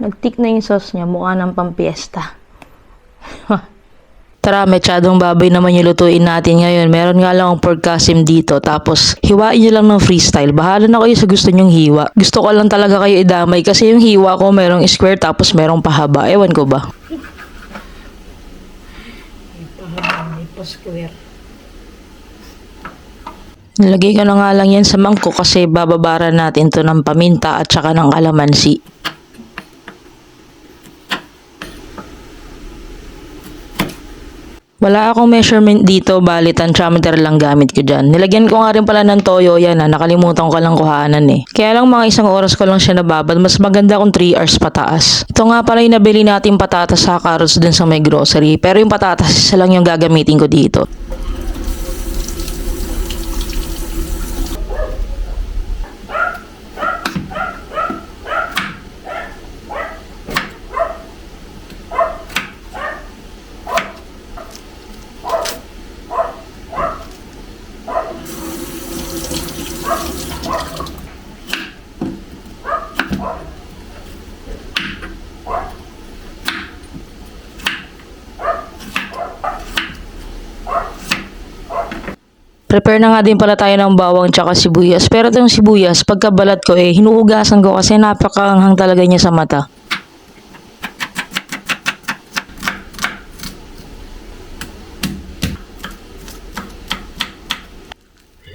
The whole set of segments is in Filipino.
Nagtik na yung sauce niya, mukha ng pampiesta. Tara, mechadong baboy naman yung lutuin natin ngayon. Meron nga lang ang pork kasim dito. Tapos, hiwain nyo lang ng freestyle. Bahala na kayo sa gusto nyong hiwa. Gusto ko lang talaga kayo idamay kasi yung hiwa ko merong square tapos merong pahaba. Ewan ko ba? May pahaba, may pa-square. Nilagay ko na nga lang yan sa mangkok kasi bababaran natin to ng paminta at saka ng kalamansi. Wala akong measurement dito, bali thermometer lang gamit ko dyan. Nilagyan ko nga rin pala ng toyo yan nakalimutan ko lang kuhanan eh. Kaya lang mga 1 oras ko lang siya nababad, mas maganda kung 3 hours pataas. Ito nga pala yung nabili natin patatas sa carrots dun sa may grocery, pero yung patatas isa lang yung gagamitin ko dito. Prepare na nga din pala tayo ng bawang tsaka sibuyas. Pero itong sibuyas, pagkabalat ko hinuugasan ko kasi napakaanghang talaga niya sa mata.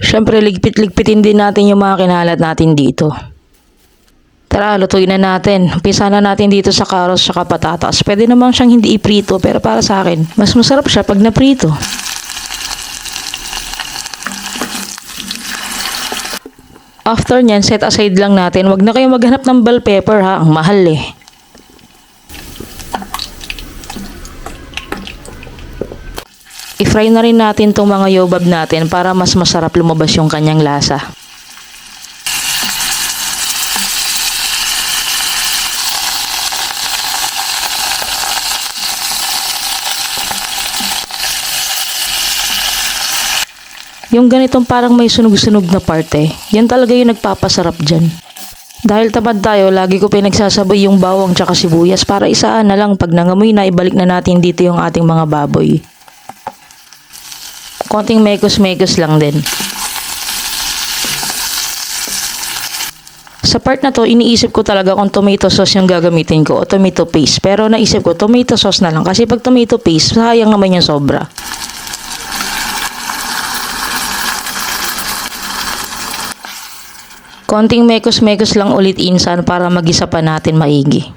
Siyempre, ligpit-ligpitin din natin yung mga kinalat natin dito. Tara, lutuin na natin. Umpisa na natin dito sa carrots tsaka patatas. Pwede naman siyang hindi iprito, pero para sa akin, mas masarap siya pag naprito. After nyan, set aside lang natin. Wag na kayo maghanap ng bell pepper ha. Ang mahal eh. I-fry na rin natin tong mga yobab natin para mas masarap lumabas yung kanyang lasa. Yung ganitong parang may sunog-sunog na parte, yan talaga yung nagpapasarap dyan. Dahil tamad tayo, lagi ko pinagsasabay yung bawang tsaka sibuyas para isaan na lang pag nangamoy na ibalik na natin dito yung ating mga baboy. Konting mekos-mekos lang din. Sa part na to, iniisip ko talaga kung tomato sauce yung gagamitin ko o tomato paste. Pero naisip ko, tomato sauce na lang kasi pag tomato paste, sayang naman yung sobra. Konting mekos-mekos lang ulit insan para magisa pa natin maigi.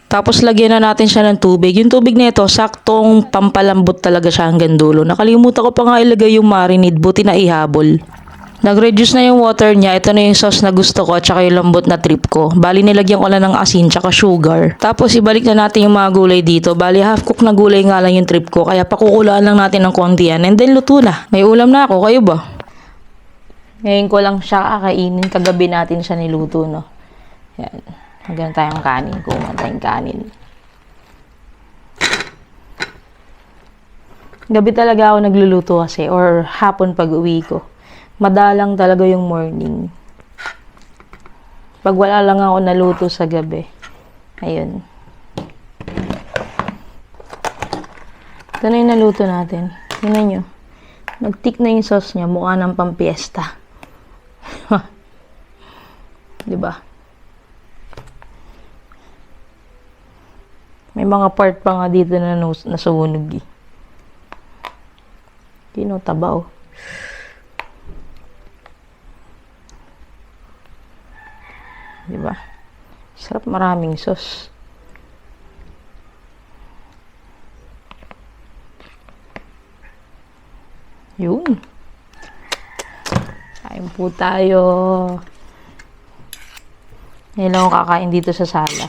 Tapos lagyan na natin siya ng tubig. Yung tubig na ito, saktong pampalambot talaga siya hanggang dulo. Nakalimutan ko pa nga ilagay yung marinade, buti na ihabol. Nag-reduce na yung water niya. Ito na yung sauce na gusto ko at saka yung lambot na trip ko. Bali nilagyan ko lang ng asin tsaka sugar. Tapos ibalik na natin yung mga gulay dito. Bali half cook na gulay nga lang yung trip ko. Kaya pakukulaan lang natin ng konti yan. And then luto na. May ulam na ako. Kayo ba? Ngayon ko lang siya kakainin. Kagabi natin siya niluto, no? Yan. Hanggang tayong kanin. Kuman tayong kanin. Gabi talaga ako nagluluto kasi. Or hapon pag uwi ko. Madalang talaga yung morning. Pag wala lang ako naluto sa gabi. Ayun. Ito na yung naluto natin. Tingnan nyo. Nagtik na yung sauce niya. Mukha ng pampiesta. Diba? May mga part pa nga dito na nasunog eh. Tabaw. Diba? Sarap, maraming sauce. Yun. Kain po tayo. Ngayon lang ako kakain dito sa sala.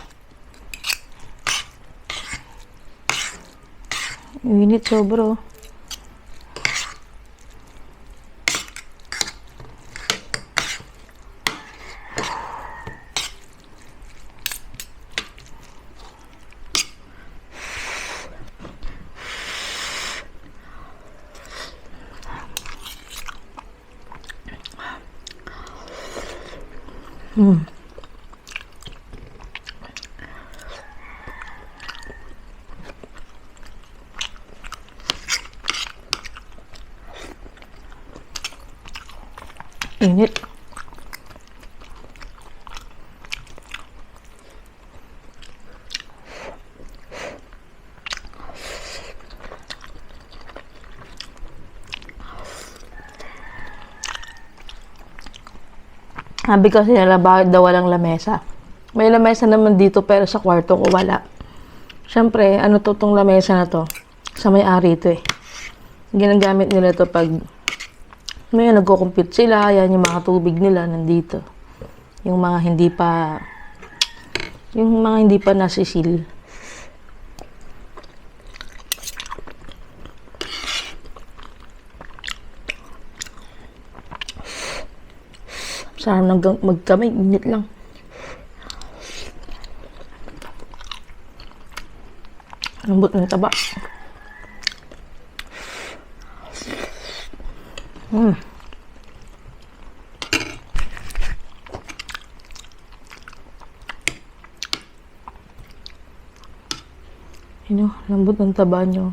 Init sobra. Init. Sabi kasi nila, bakit daw walang lamesa? May lamesa naman dito, pero sa kwarto ko wala. Siyempre, ano to tong lamesa na to? Sa may-ari ito eh. Ginagamit nila to pag may nagko-compute sila, yan yung mga tubig nila nandito. Yung mga hindi pa nasisil. Sarap magkamay, init lang. Lambot ng taba. Lambot ng taba nyo.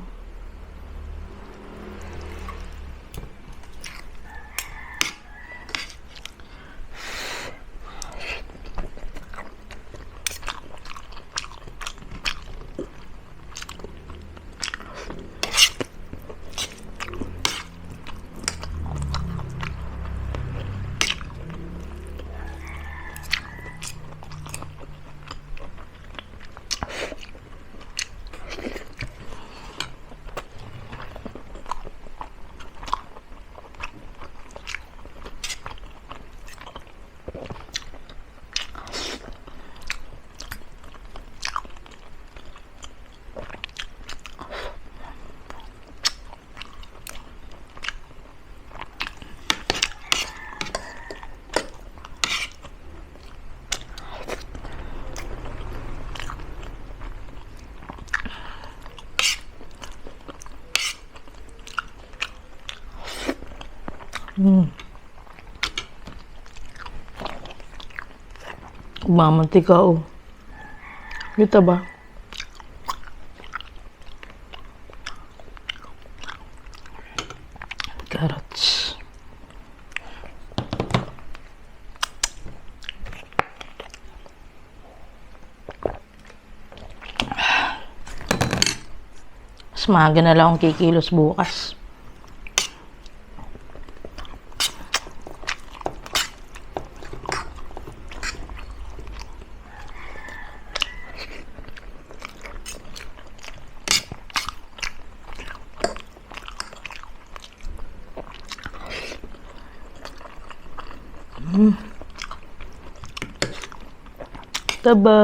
Mamantika oh. Kita ba? Carrots. Mas maaga na lang akong kikilos bukas. Taba.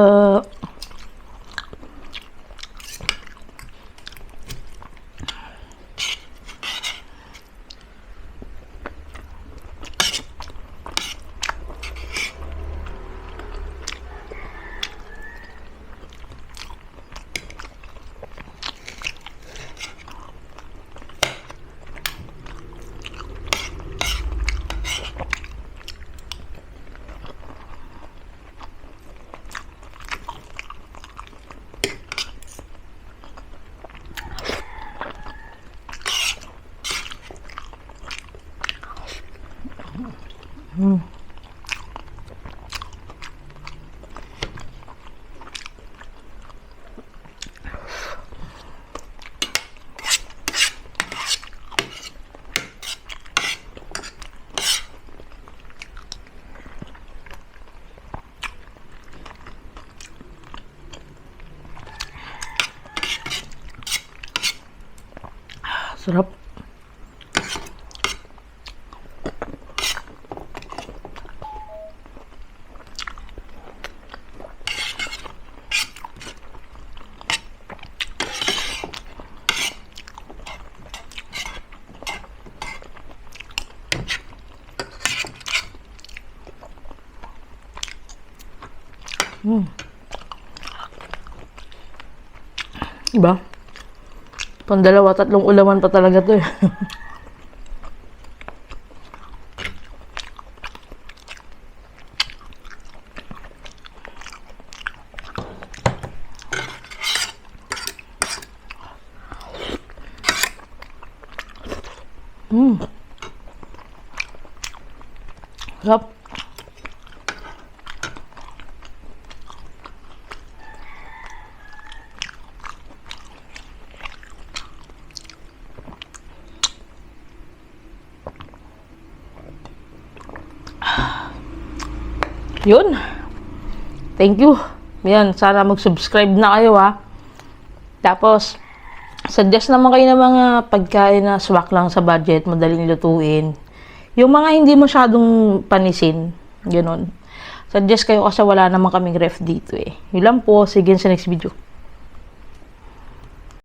Sarap. Diba? Pang 2-3 ulaman pa talaga to eh. Sarap. Yun. Thank you. Yan, sana mag-subscribe na kayo ha. Tapos, suggest naman kayo ng mga pagkain na swak lang sa budget, madaling lutuin. Yung mga hindi masyadong panisin, gano'n. Suggest kayo kasi wala naman kaming ref dito eh. Yun lang po. Sige sa next video.